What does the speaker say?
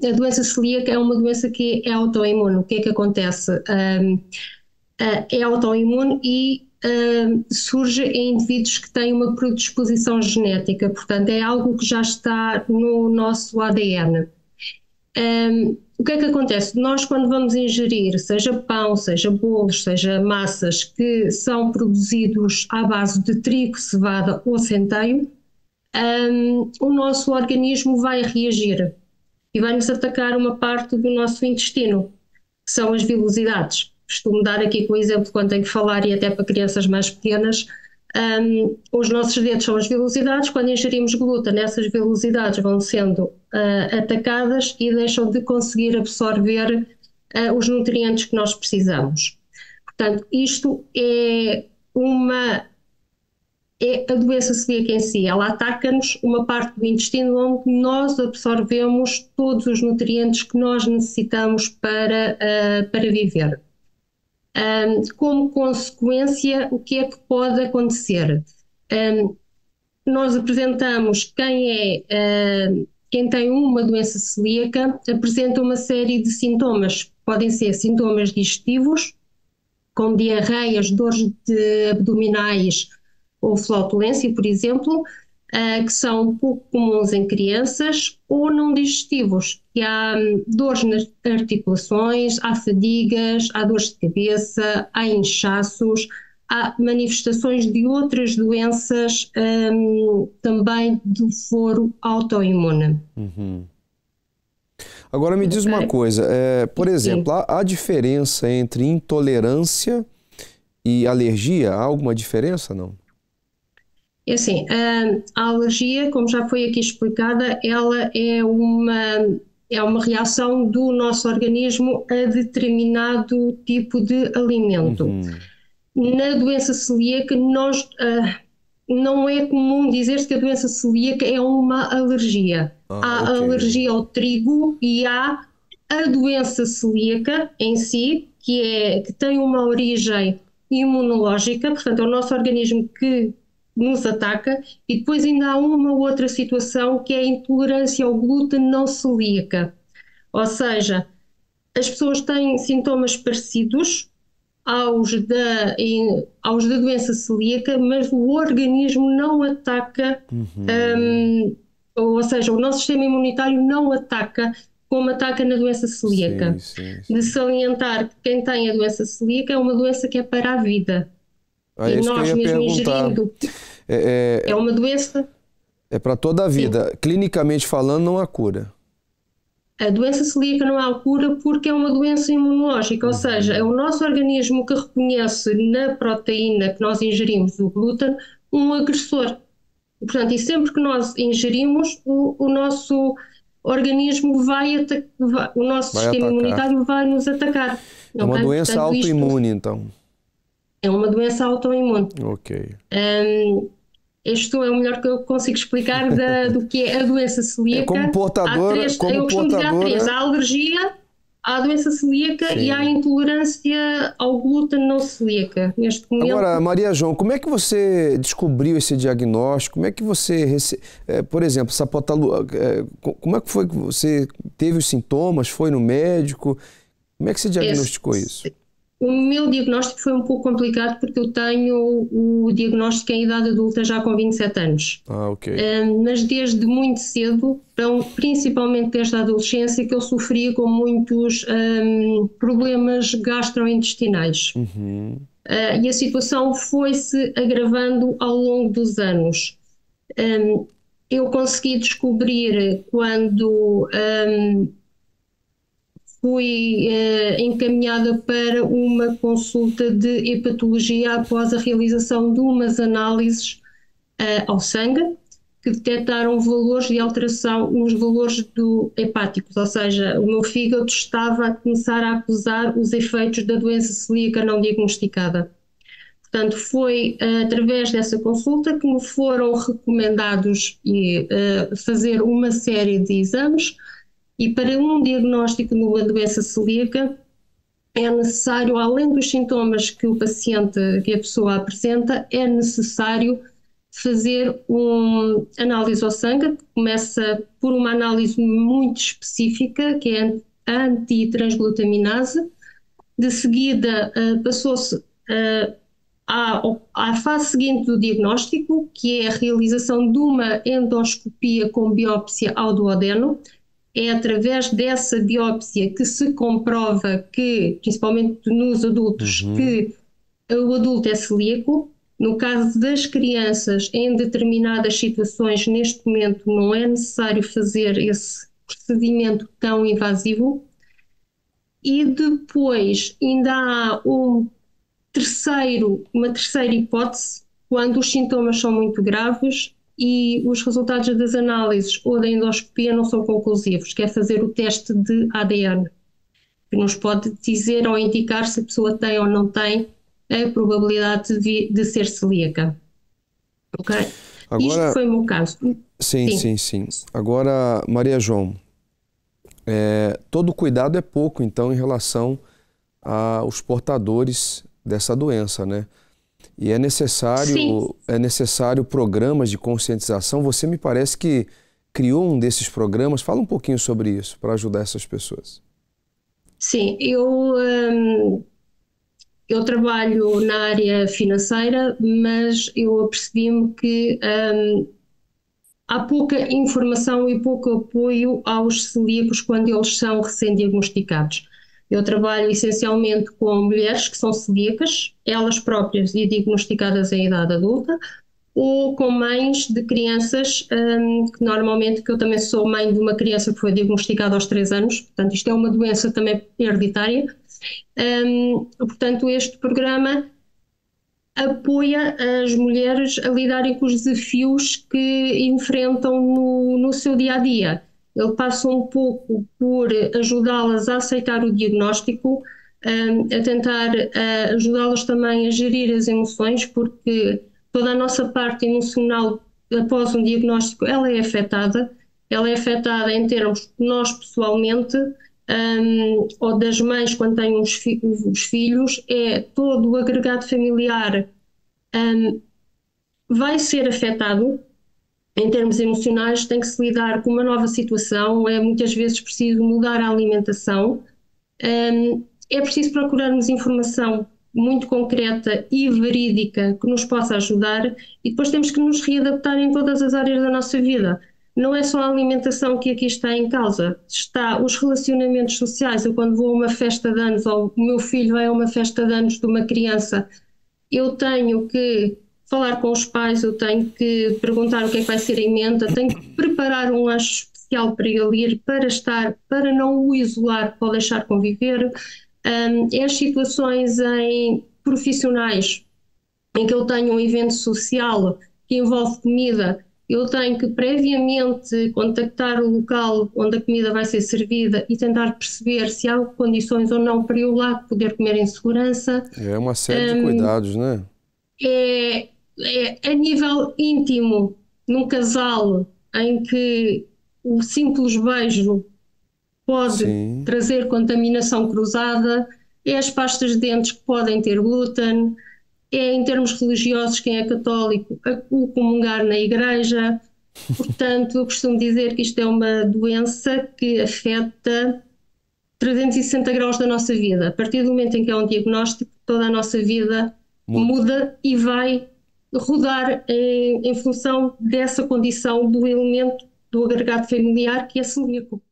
A doença celíaca é uma doença que é autoimune. O que é que acontece? É autoimune e surge em indivíduos que têm uma predisposição genética, portanto é algo que já está no nosso ADN. O que é que acontece? Nós, quando vamos ingerir, seja pão, seja bolos, seja massas que são produzidos à base de trigo, cevada ou centeio, o nosso organismo vai reagir e vai-nos atacar uma parte do nosso intestino, que são as vilosidades. Costumo dar aqui com o exemplo quando tenho que falar, e até para crianças mais pequenas, os nossos dedos são as vilosidades. Quando ingerimos glúten, essas vilosidades vão sendo atacadas e deixam de conseguir absorver os nutrientes que nós precisamos. Portanto, isto é a doença celíaca em si. Ela ataca-nos uma parte do intestino onde nós absorvemos todos os nutrientes que nós necessitamos para viver. Como consequência, o que é que pode acontecer? Nós apresentamos quem tem uma doença celíaca apresenta uma série de sintomas. Podem ser sintomas digestivos, como diarreias, dores abdominais ou flatulência, por exemplo, que são pouco comuns em crianças, ou não digestivos, que há dores nas articulações, há fadigas, há dores de cabeça, há inchaços, há manifestações de outras doenças também do foro autoimune. Uhum. Agora me diz uma coisa, por exemplo, há diferença entre intolerância e alergia? Há alguma diferença, não? É assim, a alergia, como já foi aqui explicada, ela é uma reação do nosso organismo a determinado tipo de alimento. Na doença celíaca, não é comum dizer-se que a doença celíaca é uma alergia. Há a alergia ao trigo e há a doença celíaca em si, que tem uma origem imunológica, portanto é o nosso organismo que nos ataca, e depois ainda há uma outra situação que é a intolerância ao glúten não celíaca. Ou seja, as pessoas têm sintomas parecidos aos da doença celíaca, mas o organismo não ataca, ou seja, o nosso sistema imunitário não ataca como ataca na doença celíaca. Sim. De salientar que quem tem a doença celíaca é uma doença que é para a vida. É isso que eu ia perguntar. É uma doença... É para toda a vida. Sim. Clinicamente falando, não há cura. A doença celíaca não há cura porque é uma doença imunológica, ou seja, é o nosso organismo que reconhece na proteína que nós ingerimos, o glúten, um agressor. E, portanto, e sempre que nós ingerimos, o nosso organismo o nosso sistema imunitário vai nos atacar. É uma doença autoimune, então. É uma doença autoimune. Ok. Isto é o melhor que eu consigo explicar do que é a doença celíaca. Como portadora, eu costumo dizer há três: há a alergia, há a doença celíaca e há a intolerância ao glúten não celíaca. Neste momento... Agora, Maria João, como é que você descobriu esse diagnóstico? Como é que você, por exemplo, como é que foi que você teve os sintomas? Foi no médico? Como é que você diagnosticou isso? O meu diagnóstico foi um pouco complicado porque eu tenho o diagnóstico em idade adulta já com 27 anos. Ok. Mas desde muito cedo, principalmente desde a adolescência, que eu sofria com muitos problemas gastrointestinais. E a situação foi-se agravando ao longo dos anos. Eu consegui descobrir quando... fui encaminhada para uma consulta de hepatologia após a realização de umas análises ao sangue que detectaram valores de alteração nos valores hepáticos, ou seja, o meu fígado estava a começar a acusar os efeitos da doença celíaca não diagnosticada. Portanto, foi através dessa consulta que me foram recomendados fazer uma série de exames. E para um diagnóstico de uma doença celíaca é necessário, além dos sintomas que a pessoa apresenta, é necessário fazer uma análise ao sangue, que começa por uma análise muito específica, que é a antitransglutaminase. De seguida, passou-se à fase seguinte do diagnóstico, que é a realização de uma endoscopia com biópsia ao duodeno. É através dessa biópsia que se comprova que, principalmente nos adultos, que o adulto é celíaco. No caso das crianças, em determinadas situações, neste momento, não é necessário fazer esse procedimento tão invasivo. E depois ainda há uma terceira hipótese, quando os sintomas são muito graves e os resultados das análises ou da endoscopia não são conclusivos, que é fazer o teste de ADN, que nos pode dizer ou indicar se a pessoa tem ou não tem a probabilidade de ser celíaca. Ok? Agora, isto foi o meu caso. Sim. Agora, Maria João, todo cuidado é pouco, então, em relação aos portadores dessa doença, né? E é necessário programas de conscientização. Você me parece que criou um desses programas. Fala um pouquinho sobre isso, para ajudar essas pessoas. Sim, eu trabalho na área financeira, mas eu apercebi-me que há pouca informação e pouco apoio aos celíacos quando eles são recém-diagnosticados. Eu trabalho essencialmente com mulheres que são celíacas, elas próprias e diagnosticadas em idade adulta, ou com mães de crianças, que eu também sou mãe de uma criança que foi diagnosticada aos 3 anos, portanto isto é uma doença também hereditária. Portanto, este programa apoia as mulheres a lidarem com os desafios que enfrentam no seu dia-a-dia. Ele passa um pouco por ajudá-las a aceitar o diagnóstico, a tentar ajudá-las também a gerir as emoções, porque toda a nossa parte emocional após um diagnóstico, ela é afetada em termos de nós pessoalmente, ou das mães quando têm os filhos, é todo o agregado familiar vai ser afetado em termos emocionais, tem que se lidar com uma nova situação, é muitas vezes preciso mudar a alimentação, é preciso procurarmos informação muito concreta e verídica que nos possa ajudar, e depois temos que nos readaptar em todas as áreas da nossa vida. Não é só a alimentação que aqui está em causa, está os relacionamentos sociais. Eu, quando vou a uma festa de anos, ou o meu filho vai a uma festa de anos de uma criança, eu tenho que falar com os pais, eu tenho que perguntar o que é que vai ser a emenda, tenho que preparar um lanche especial para ele ir, para não o isolar, para o deixar conviver. As situações profissionais em que eu tenho um evento social que envolve comida, eu tenho que previamente contactar o local onde a comida vai ser servida e tentar perceber se há condições ou não para eu lá poder comer em segurança. É uma série de cuidados, né? A nível íntimo, num casal em que o simples beijo pode trazer contaminação cruzada, é as pastas de dentes que podem ter glúten, é em termos religiosos, quem é católico, o comungar na igreja. Portanto, eu costumo dizer que isto é uma doença que afeta 360 graus da nossa vida. A partir do momento em que há um diagnóstico, toda a nossa vida muda e vai rodar em função dessa condição do elemento do agregado familiar que é celíaco.